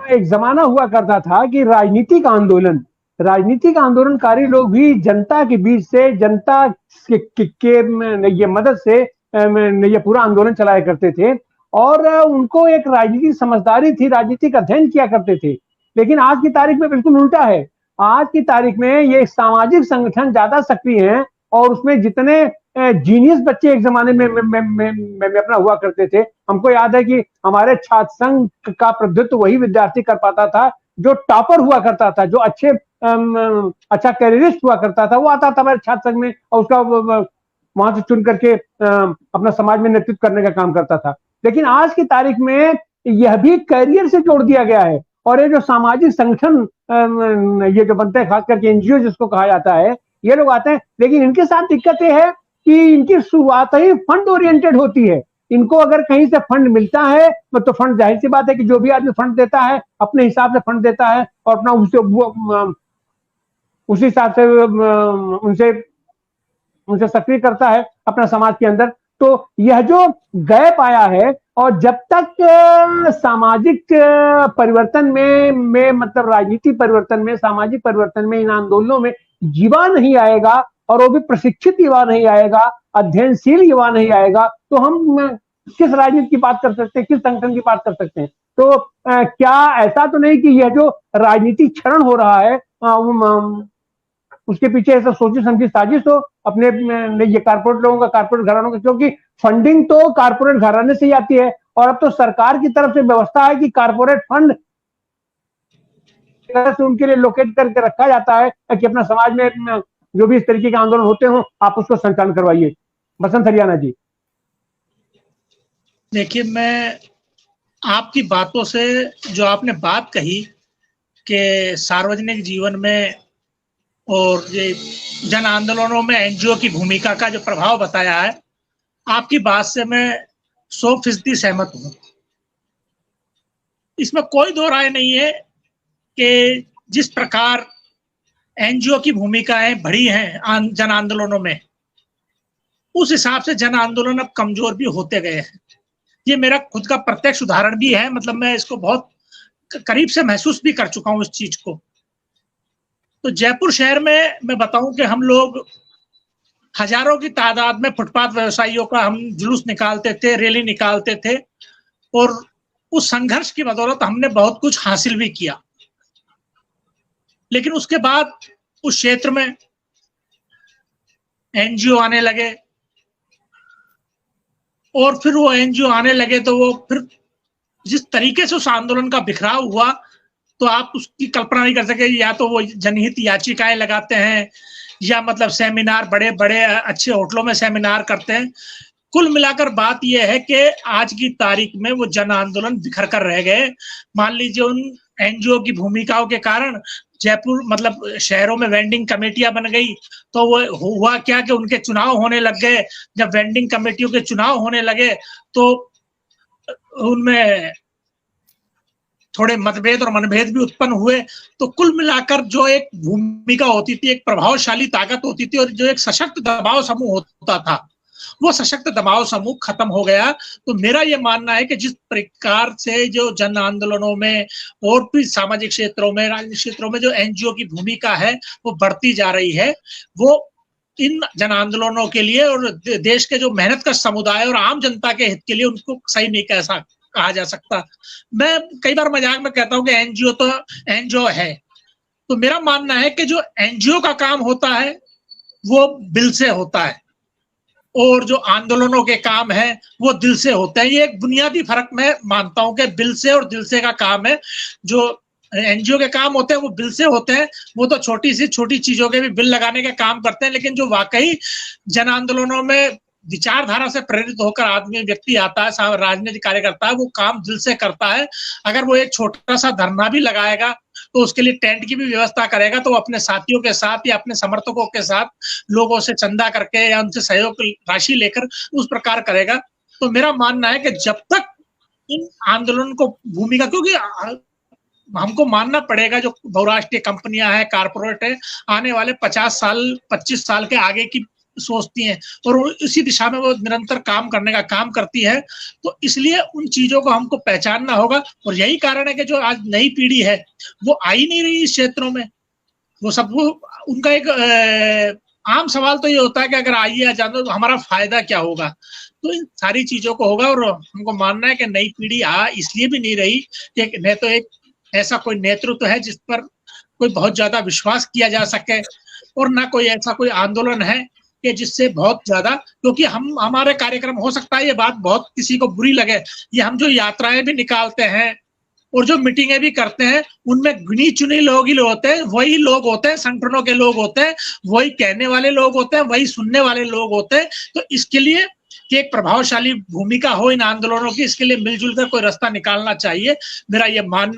एक जमाना हुआ करता था कि राजनीतिक आंदोलनकारी लोग भी जनता के बीच से, जनता के ये मदद से ये पूरा आंदोलन चलाया करते थे और उनको एक राजनीतिक समझदारी थी, राजनीतिक अध्ययन किया करते थे। लेकिन आज की तारीख में बिल्कुल उल्टा है। आज की तारीख में ये सामाजिक संगठन ज्यादा सक्रिय हैं और उसमें जितने जीनियस बच्चे एक जमाने में अपना हुआ करते थे। हमको याद है कि हमारे छात्र संघ का प्रतिनिधित्व वही विद्यार्थी कर पाता था जो टॉपर हुआ करता था, जो अच्छा कैरियरिस्ट हुआ करता था, वो आता था हमारे छात्र संघ में और उसका वहां से चुन करके अपना समाज में नेतृत्व करने का काम करता था। लेकिन आज की तारीख में यह भी कैरियर से जोड़ दिया गया है और ये जो सामाजिक संगठन ये जो बनते हैं, खास करके एनजीओ जिसको कहा जाता है, ये लोग आते हैं। लेकिन इनके साथ दिक्कत ये है कि इनकी शुरुआत ही फंड ओरिएंटेड होती है। इनको अगर कहीं से फंड मिलता है तो फंड, जाहिर सी बात है कि जो भी आदमी फंड देता है अपने हिसाब से फंड देता है और अपना उसी हिसाब से उनसे सक्रिय करता है अपना समाज के अंदर। तो यह जो गैप आया है, और जब तक सामाजिक परिवर्तन में मतलब राजनीतिक परिवर्तन में, सामाजिक परिवर्तन में, इन आंदोलनों में युवा नहीं आएगा और वो भी प्रशिक्षित युवा नहीं आएगा, अध्ययनशील युवा नहीं आएगा, तो हम किस राजनीति की बात कर सकते हैं, किस संगठन की बात कर सकते हैं। तो क्या ऐसा तो नहीं कि यह जो राजनीतिक क्षरण हो रहा है उसके पीछे ऐसा सोची समझी साजिश हो अपने ये कारपोरेट लोगों का, कारपोरेट घरानों का, क्योंकि फंडिंग तो कारपोरेट घराने से ही आती है और अब तो सरकार की तरफ से व्यवस्था है कि कारपोरेट फंड से उनके लिए लोकेट करके रखा जाता है कि अपना समाज में जो भी इस तरीके के आंदोलन होते हो आप उसको संचालन करवाइए। बसंत हरियाणा जी। देखिए, मैं आपकी बातों से जो आपने बात कही कि सार्वजनिक जीवन में और ये जन आंदोलनों में एनजीओ की भूमिका का जो प्रभाव बताया है, आपकी बात से मैं 100% सहमत हूँ। इसमें कोई दो राय नहीं है कि जिस प्रकार एनजीओ की भूमिकाएं बढ़ी हैं जन आंदोलनों में, उस हिसाब से जन आंदोलन अब कमजोर भी होते गए हैं। ये मेरा खुद का प्रत्यक्ष उदाहरण भी है, मतलब मैं इसको बहुत करीब से महसूस भी कर चुका हूँ इस चीज को। तो जयपुर शहर में मैं बताऊं कि हम लोग हजारों की तादाद में फुटपाथ व्यवसायियों का हम जुलूस निकालते थे, रैली निकालते थे और उस संघर्ष की बदौलत हमने बहुत कुछ हासिल भी किया। लेकिन उसके बाद उस क्षेत्र में एनजीओ आने लगे और फिर वो एनजीओ आने लगे तो वो फिर जिस तरीके से उस आंदोलन का बिखराव हुआ तो आप उसकी कल्पना नहीं कर सके। या तो वो जनहित याचिकाएं लगाते हैं या मतलब सेमिनार, बड़े बड़े अच्छे होटलों में सेमिनार करते हैं। कुल मिलाकर बात यह है कि आज की तारीख में वो जन आंदोलन बिखर कर रह गए। मान लीजिए उन एनजीओ की भूमिकाओं के कारण जयपुर मतलब शहरों में वेंडिंग कमेटियां बन गई, तो वो हुआ क्या कि उनके चुनाव होने लग गए। जब वेंडिंग कमेटियों के चुनाव होने लगे तो उनमें थोड़े मतभेद और मनभेद भी उत्पन्न हुए। तो कुल मिलाकर जो एक भूमिका होती थी, एक प्रभावशाली ताकत होती थी और जो एक सशक्त दबाव समूह होता था, वो सशक्त दबाव समूह खत्म हो गया। तो मेरा ये मानना है कि जिस प्रकार से जो जन आंदोलनों में और भी सामाजिक क्षेत्रों में, राजनीतिक क्षेत्रों में जो एनजीओ की भूमिका है वो बढ़ती जा रही है, वो इन जन आंदोलनों के लिए और देश के जो मेहनत का समुदाय और आम जनता के हित के लिए उनको सही नहीं कहा जा सकता। मैं कई बार मजाक में कहता हूं कि एनजीओ तो एनजीओ है। तो मेरा मानना है कि जो एनजीओ का काम होता है वो बिल से होता है और जो आंदोलनों के काम है वो दिल से होते हैं। ये एक बुनियादी फर्क मैं मानता हूं कि बिल से और दिल से का काम है। जो एनजीओ के काम होते हैं वो बिल से होते हैं, वो तो छोटी सी छोटी चीजों के भी बिल लगाने के काम करते हैं। लेकिन जो वाकई जन आंदोलनों में विचारधारा से प्रेरित होकर आदमी व्यक्ति आता है, राजनीतिक कार्यकर्ता है, वो काम दिल से करता है। अगर वो एक छोटा सा धरना भी लगाएगा तो उसके लिए टेंट की भी व्यवस्था करेगा, तो वो अपने साथियों के साथ या अपने समर्थकों के साथ लोगों से चंदा करके या उनसे सहयोग राशि लेकर उस प्रकार करेगा। तो मेरा मानना है कि जब तक इन आंदोलन को भूमिका, क्योंकि हमको मानना पड़ेगा जो बहुराष्ट्रीय कंपनियां हैं, कारपोरेट है, आने वाले 50 साल 25 साल के आगे की सोचती हैं और इसी दिशा में वो निरंतर काम करने का काम करती है। तो इसलिए उन चीजों को हमको पहचानना होगा और यही कारण है कि जो आज नई पीढ़ी है वो आ ही नहीं रही इस क्षेत्रों में। वो सब उनका एक आम सवाल तो ये होता है कि अगर आइए या जानो तो हमारा फायदा क्या होगा। तो इन सारी चीजों को होगा और हमको मानना है कि नई पीढ़ी इसलिए भी नहीं रही कि न तो एक ऐसा कोई नेतृत्व है जिस पर कोई बहुत ज्यादा विश्वास किया जा सके और ना कोई ऐसा कोई आंदोलन है कि जिससे बहुत ज्यादा, क्योंकि हम हमारे कार्यक्रम हो सकता है ये बात बहुत किसी को बुरी लगे, ये हम जो यात्राएं भी निकालते हैं और जो मीटिंगें भी करते हैं उनमें गिनी चुनी लोग ही होते हैं, वही लोग होते हैं, संगठनों के लोग होते हैं, वही कहने वाले लोग होते हैं, वही सुनने वाले लोग होते हैं। तो इसके लिए कि एक प्रभावशाली भूमिका हो इन आंदोलनों की, इसके लिए मिलजुल कर कोई रास्ता निकालना चाहिए, मेरा ये मानना